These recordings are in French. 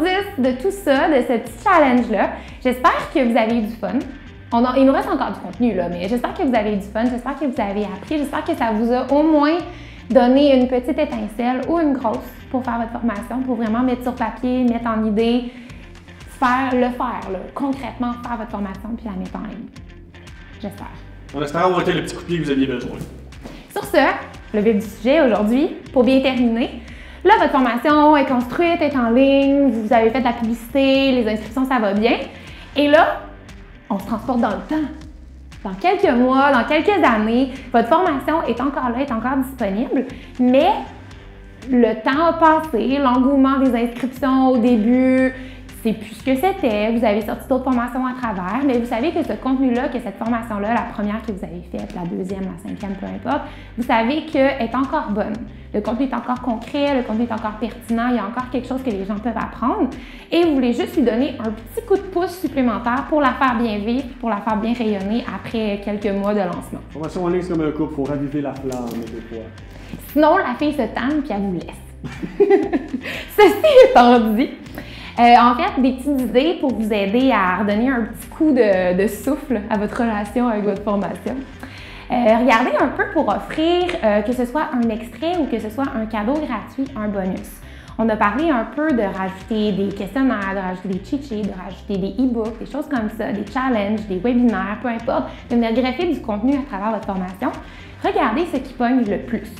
10 de tout ça, de ce petit challenge-là. J'espère que vous avez eu du fun. Il nous reste encore du contenu, là, mais j'espère que vous avez eu du fun, j'espère que vous avez appris, j'espère que ça vous a au moins donné une petite étincelle ou une grosse pour faire votre formation, pour vraiment mettre sur papier, mettre en idée, concrètement, faire votre formation puis la mettre en ligne. J'espère. On espère avoir été le petit coup de pied que vous aviez besoin. Sur ce, le vif du sujet aujourd'hui, pour bien terminer, là, votre formation est construite, est en ligne, vous avez fait de la publicité, les inscriptions, ça va bien. Et là, on se transporte dans le temps. Dans quelques mois, dans quelques années, votre formation est encore là, est encore disponible, mais le temps a passé, l'engouement des inscriptions au début, c'est plus ce que c'était, vous avez sorti d'autres formations à travers, mais vous savez que ce contenu-là, que cette formation-là, la première que vous avez faite, la deuxième, la cinquième, peu importe, vous savez qu'elle est encore bonne. Le contenu est encore concret, le contenu est encore pertinent, il y a encore quelque chose que les gens peuvent apprendre et vous voulez juste lui donner un petit coup de pouce supplémentaire pour la faire bien vivre, pour la faire bien rayonner après quelques mois de lancement. Formation en ligne, c'est comme un couple, il faut raviver la flamme des fois. Sinon, la fille se tanne puis elle vous laisse. Ceci étant dit, en fait, des petites idées pour vous aider à redonner un petit coup de souffle à votre relation avec votre formation. Regardez un peu pour offrir, que ce soit un extrait ou que ce soit un cadeau gratuit, un bonus. On a parlé un peu de rajouter des questionnaires, de rajouter des cheat sheets, de rajouter des e-books, des choses comme ça, des challenges, des webinaires, peu importe, de venir greffer du contenu à travers votre formation. Regardez ce qui pogne le plus.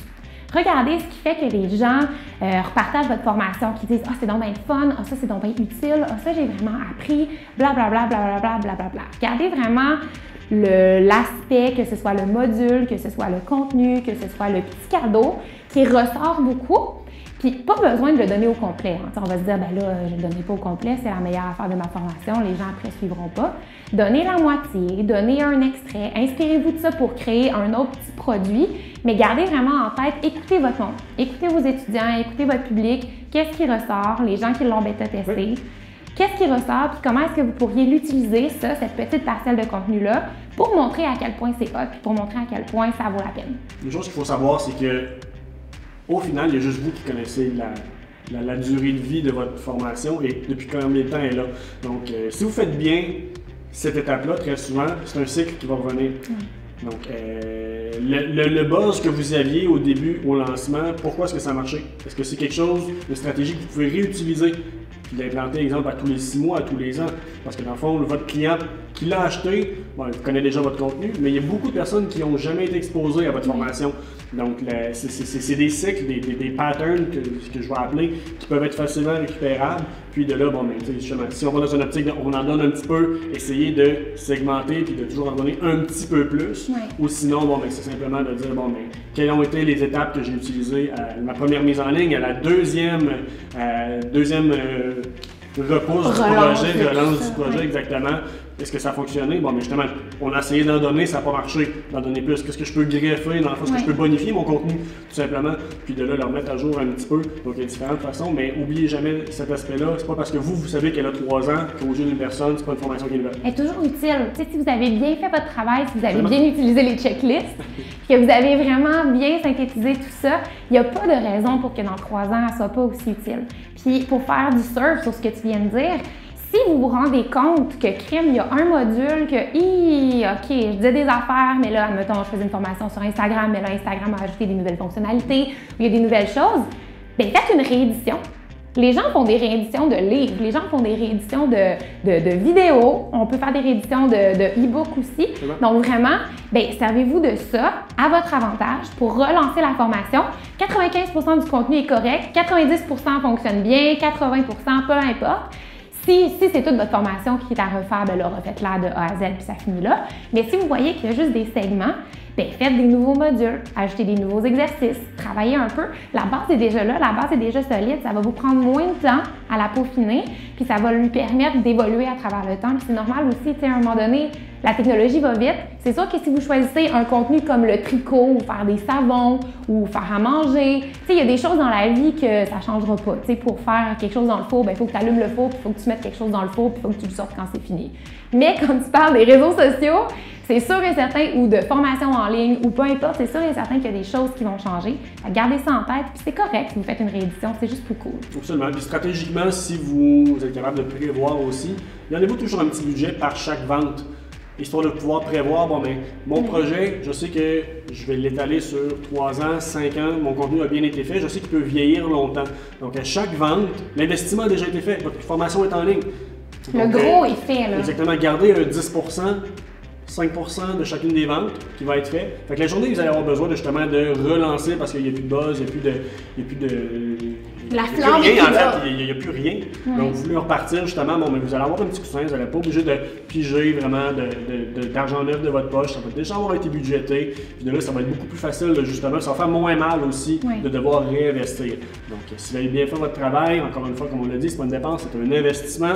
Regardez ce qui fait que les gens repartagent votre formation, qui disent « Ah, c'est donc bien fun, ah, ça c'est donc bien utile, ah, ça j'ai vraiment appris, blablabla, blablabla, blablabla. » Regardez vraiment l'aspect, que ce soit le module, que ce soit le contenu, que ce soit le petit cadeau qui ressort beaucoup. Puis pas besoin de le donner au complet. Hein. On va se dire, ben là, je ne le donnerai pas au complet, c'est la meilleure affaire de ma formation, les gens après ne suivront pas. Donnez la moitié, donnez un extrait, inspirez-vous de ça pour créer un autre petit produit, mais gardez vraiment en tête, écoutez votre monde, écoutez vos étudiants, écoutez votre public, qu'est-ce qui ressort, les gens qui l'ont bêta-testé, qu'est-ce qui ressort, puis comment est-ce que vous pourriez l'utiliser, ça, cette petite parcelle de contenu-là, pour montrer à quel point c'est hot, puis pour montrer à quel point ça vaut la peine. Une chose qu'il faut savoir, c'est que au final, il y a juste vous qui connaissez la durée de vie de votre formation et depuis combien de temps elle est là. Donc, si vous faites bien cette étape-là, très souvent, c'est un cycle qui va revenir. Donc, le buzz que vous aviez au début, au lancement, pourquoi est-ce que ça a marché? Est-ce que c'est quelque chose, une stratégie que vous pouvez réutiliser? Puis l'implanter, exemple, à tous les 6 mois, à tous les ans. Parce que dans le fond, votre client qui l'a acheté, bon, il connaît déjà votre contenu, mais il y a beaucoup de personnes qui n'ont jamais été exposées à votre formation. Donc, c'est des cycles, des patterns que je vais appeler, qui peuvent être facilement récupérables. Puis de là, bon, ben, justement, si on va dans une optique, on en donne un petit peu, essayer de segmenter puis de toujours en donner un petit peu plus. Ou sinon, bon, ben, c'est simplement de dire, bon, ben, quelles ont été les étapes que j'ai utilisées à ma première mise en ligne, à la deuxième repousse du projet, relance du projet, exactement. Est-ce que ça a fonctionné? Bon, mais justement, on a essayé d'en donner, ça n'a pas marché. D'en donner plus. Qu'est-ce que je peux greffer dans le fond? Est-ce que je peux bonifier mon contenu, tout simplement? Puis de là, le remettre à jour un petit peu. Donc, il y a différentes façons, mais n'oubliez jamais cet aspect-là. C'est pas parce que vous savez qu'elle a 3 ans qu'aux yeux d'une personne, c'est pas une formation qui est nouvelle. Elle est toujours utile. Tu sais, si vous avez bien fait votre travail, si vous avez bien utilisé les checklists, que vous avez vraiment bien synthétisé tout ça, il n'y a pas de raison pour que dans 3 ans, elle ne soit pas aussi utile. Puis, pour faire du surf sur ce que tu viens de dire, si vous vous rendez compte que crime, il y a un module que, OK, je disais des affaires, mais là, admettons, je faisais une formation sur Instagram, mais là, Instagram a ajouté des nouvelles fonctionnalités, ou il y a des nouvelles choses, bien, faites une réédition. Les gens font des rééditions de livres, les gens font des rééditions de vidéos, on peut faire des rééditions de e-books aussi. Donc vraiment, bien, servez-vous de ça à votre avantage pour relancer la formation. 95% du contenu est correct, 90% fonctionne bien, 80% peu importe. Si c'est toute votre formation qui est à refaire, bien là, refaites-la de A à Z puis ça finit là. Mais si vous voyez qu'il y a juste des segments, bien, faites des nouveaux modules, ajoutez des nouveaux exercices, travaillez un peu. La base est déjà là, la base est déjà solide, ça va vous prendre moins de temps à la peaufiner, puis ça va lui permettre d'évoluer à travers le temps. Puis c'est normal aussi, tu sais, à un moment donné, la technologie va vite. C'est sûr que si vous choisissez un contenu comme le tricot, ou faire des savons, ou faire à manger, tu sais, il y a des choses dans la vie que ça ne changera pas. Tu sais, pour faire quelque chose dans le four, bien, il faut que tu allumes le four, puis il faut que tu mettes quelque chose dans le four, puis il faut que tu le sortes quand c'est fini. Mais quand tu parles des réseaux sociaux, c'est sûr et certain, ou de formation en ligne, ou peu importe, c'est sûr et certain qu'il y a des choses qui vont changer. Gardez ça en tête, puis c'est correct si vous faites une réédition, c'est juste plus cool. Absolument. Puis stratégiquement, typiquement, si vous êtes capable de prévoir aussi, gardez-vous toujours un petit budget par chaque vente, histoire de pouvoir prévoir, bon, ben, mon projet, je sais que je vais l'étaler sur 3 ans, 5 ans, mon contenu a bien été fait, je sais qu'il peut vieillir longtemps. Donc, à chaque vente, l'investissement a déjà été fait, votre formation est en ligne. Le gros est fait, là. Exactement, gardez un 10%, 5% de chacune des ventes qui va être fait. Fait que la journée, vous allez avoir besoin de, justement de relancer parce qu'il n'y a plus de buzz, il n'y a plus de la flamme rien, est en là. fait, il n'y a plus rien. Donc, vous voulez repartir justement, bon, mais vous allez avoir un petit coussin, vous n'allez pas obligé de piger vraiment d'argent neuf de votre poche. Ça va déjà avoir été budgété. Puis de là, ça va être beaucoup plus facile, de, justement, ça va faire moins mal aussi de devoir réinvestir. Donc, si vous avez bien fait votre travail, encore une fois, comme on l'a dit, c'est pas une dépense, c'est un investissement.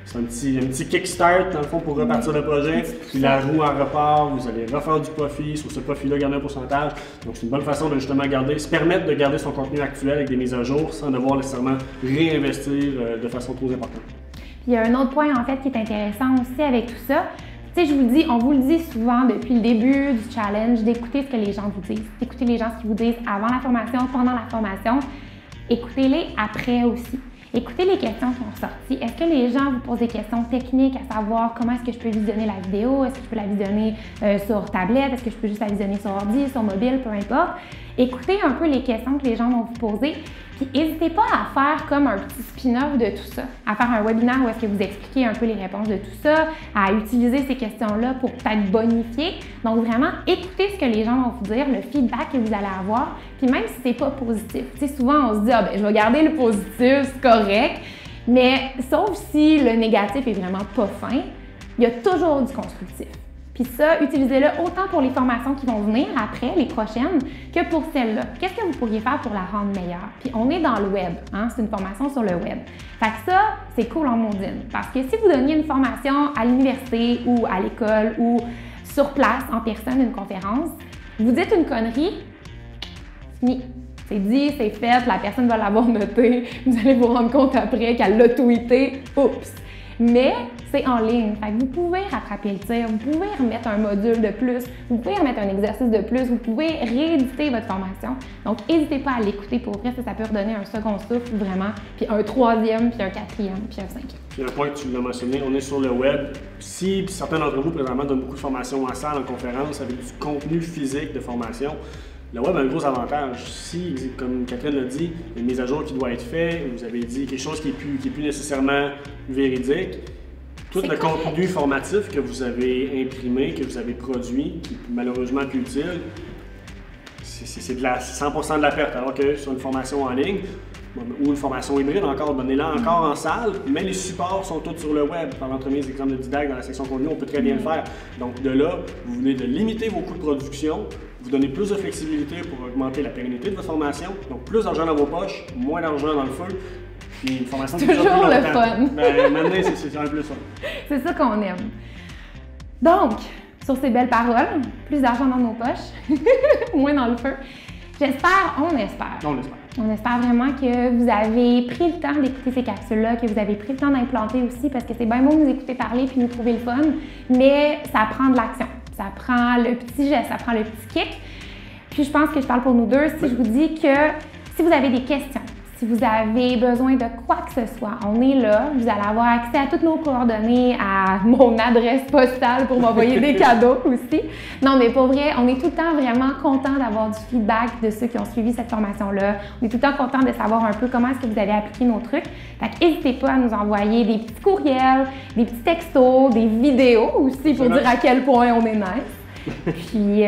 C'est un petit kickstart, dans le fond, pour repartir le projet. Puis la roue en repart, vous allez refaire du profit. Sur ce profit-là, garder un pourcentage. Donc, c'est une bonne façon de justement se permettre de garder son contenu actuel avec des mises à jour sans devoir nécessairement réinvestir de façon trop importante. Puis, il y a un autre point, en fait, qui est intéressant aussi avec tout ça. Tu sais, je vous le dis, on vous le dit souvent depuis le début du challenge, d'écouter ce que les gens vous disent. D'écouter les gens ce qu'ils vous disent avant la formation, pendant la formation. Écoutez-les après aussi. Écoutez les questions qui sont sorties. Est-ce que les gens vous posent des questions techniques à savoir comment est-ce que je peux visionner la vidéo? Est-ce que je peux la visionner sur tablette? Est-ce que je peux juste la visionner sur ordi, sur mobile, peu importe? Écoutez un peu les questions que les gens vont vous poser. Puis n'hésitez pas à faire comme un petit spin-off de tout ça, à faire un webinaire où est-ce que vous expliquez un peu les réponses de tout ça, à utiliser ces questions-là pour peut-être bonifier. Donc vraiment, écoutez ce que les gens vont vous dire, le feedback que vous allez avoir, puis même si c'est pas positif. Tu sais, souvent on se dit, ah ben je vais garder le positif, c'est correct, mais sauf si le négatif est vraiment pas fin, il y a toujours du constructif. Puis ça, utilisez-le autant pour les formations qui vont venir après, les prochaines, que pour celles-là. Qu'est-ce que vous pourriez faire pour la rendre meilleure? Puis on est dans le web, hein? C'est une formation sur le web. Fait que ça, c'est cool en maudine. Parce que si vous donniez une formation à l'université ou à l'école ou sur place, en personne, une conférence, vous dites une connerie, fini. C'est dit, c'est fait, la personne va l'avoir noté, vous allez vous rendre compte après qu'elle l'a tweeté, oups! Mais c'est en ligne, fait que vous pouvez rattraper le tir, vous pouvez remettre un module de plus, vous pouvez remettre un exercice de plus, vous pouvez rééditer votre formation. Donc, n'hésitez pas à l'écouter pour vrai, ça peut redonner un second souffle vraiment, puis un troisième, puis un quatrième, puis un cinquième. Puis un point que tu l'as mentionné, on est sur le web. Si certains d'entre vous, présentement, donnent beaucoup de formations en salle, en conférence, avec du contenu physique de formation, le web a un gros avantage. Si, comme Catherine l'a dit, il y a une mise à jour qui doit être faite, vous avez dit quelque chose qui n'est plus nécessairement véridique, tout le contenu formatif que vous avez imprimé, que vous avez produit, qui est malheureusement plus utile, c'est 100% de la perte. Alors que sur une formation en ligne, ou une formation hybride, encore, donnez-la encore en salle, mais les supports sont tous sur le web. Par l'entremise d'exemple de Didac dans la section contenu, on peut très bien le faire. Donc de là, vous venez de limiter vos coûts de production, vous donnez plus de flexibilité pour augmenter la pérennité de votre formation, donc plus d'argent dans vos poches, moins d'argent dans le feu, puis une formation qui toujours plus le longtemps. fun. Ben, maintenant, c'est un peu ça. C'est ça qu'on aime. Donc, sur ces belles paroles, plus d'argent dans nos poches, moins dans le feu. J'espère, on espère. On l'espère. On espère vraiment que vous avez pris le temps d'écouter ces capsules-là, que vous avez pris le temps d'implanter aussi, parce que c'est bien beau nous écouter parler puis nous trouver le fun, mais ça prend de l'action. Ça prend le petit geste, ça prend le petit kick. Puis je pense que je parle pour nous deux si je vous dis que si vous avez des questions, si vous avez besoin de quoi que ce soit, on est là. Vous allez avoir accès à toutes nos coordonnées, à mon adresse postale pour m'envoyer des cadeaux aussi. Non, mais pour vrai, on est tout le temps vraiment content d'avoir du feedback de ceux qui ont suivi cette formation-là. On est tout le temps content de savoir un peu comment est-ce que vous avez appliqué nos trucs. Fait que n'hésitez pas à nous envoyer des petits courriels, des petits textos, des vidéos aussi pour dire à quel point on est nice. Puis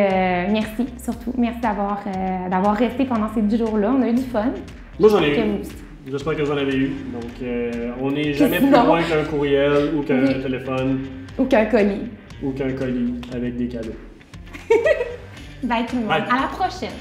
merci, surtout. Merci d'avoir resté pendant ces 10 jours-là. On a eu du fun. Moi, j'en ai eu. J'espère que vous en avez eu. Donc, on n'est jamais plus loin qu'un courriel ou qu'un téléphone. Ou qu'un colis. Ou qu'un colis avec des cadeaux. Bye tout le monde. À la prochaine.